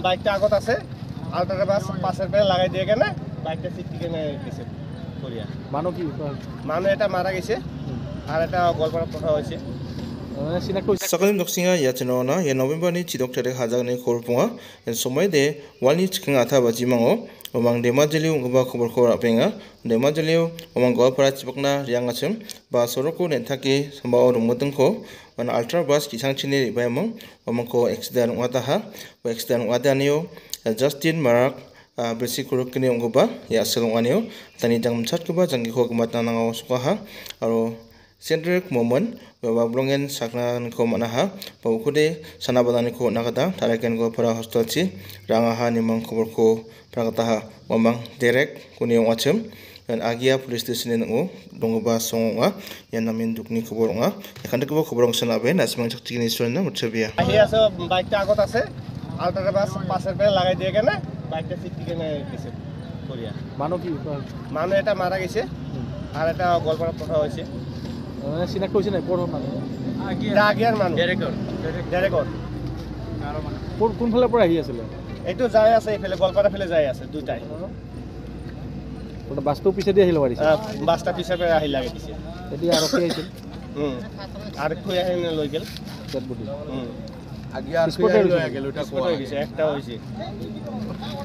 বাইকটা আগত আছে আল্ট্রা বাস পাশের পেয়ে লাগাই দিয়ে কেনে বাইকটা সিট থেকে গেছে করিয়া মানুহ কি মানুহ এটা মারা গেছে আর এটা গোৱালপাৰাত পঠোৱা হৈছে চিনাক্ত হৈছে Sakalim Noxinga Yatinona, Yan November ni Chidok Tere Hazani Korpunga, and Somai de Walnich King Ataba Jimango, among the Majaliu Gubakor Apenga, the Majaliu, among Golpara Chipokna, Yangasum, Basoroko, and Taki, Sambao Mutunko, an ultra bus Kisanchini Bamong, Omanko Exdan Wataha, Exdan Wadanio, Justin Marak, Besikurukini Unguba, Yasalwanio, Tani Jam Chatkuba, Jangiko Matana Sukaha, or Cedric Moment, Bablongen Saknan ko manaha, Paukude, Sanabadan ko nakata, Tarakan go para hostelci, Rangaha nimang kuburko, Pragataha, Wamang, Derek, Kuni Watcham, and Agia police station in O, Dongoba Songa, Yanamin Dukni Kuburunga, the country of Kuburong Sanaben, as much chicken Sona, Muchavia. আহি আছে বাইকটা আগত আছে ultra বাস পাশের পেয়ে লাগাই দিয়ে কেনে বাইকটা সিট থেকে গেছে করিয়া মানুহ কি মানুহ এটা মারা গেছে আর এটা গোৱালপাৰাত পঠোৱা হৈছে চিনাক্ত হৈছে নাই ক'ৰ মানুহ এটা আগিয়াৰ মানুহ ডেৰেকৰ কোনফালৰ পৰা আহি আছিলে এইটো যাই আছে এইফালে গোৱালপাৰা ফালে যাই আছে দুটাই বাছটো পিছেদি আহি লগাই দিছে বাছটা পিছে পেয়ে আহি লাগি দিছে এতিয়া আৰক্ষী আহিছিল আৰ খুই আহি লৈ গেল ডেড বডি আগিয়া আৰ খুই আহি লৈ গেল ওটা কোৱা হৈছে একটা হৈছে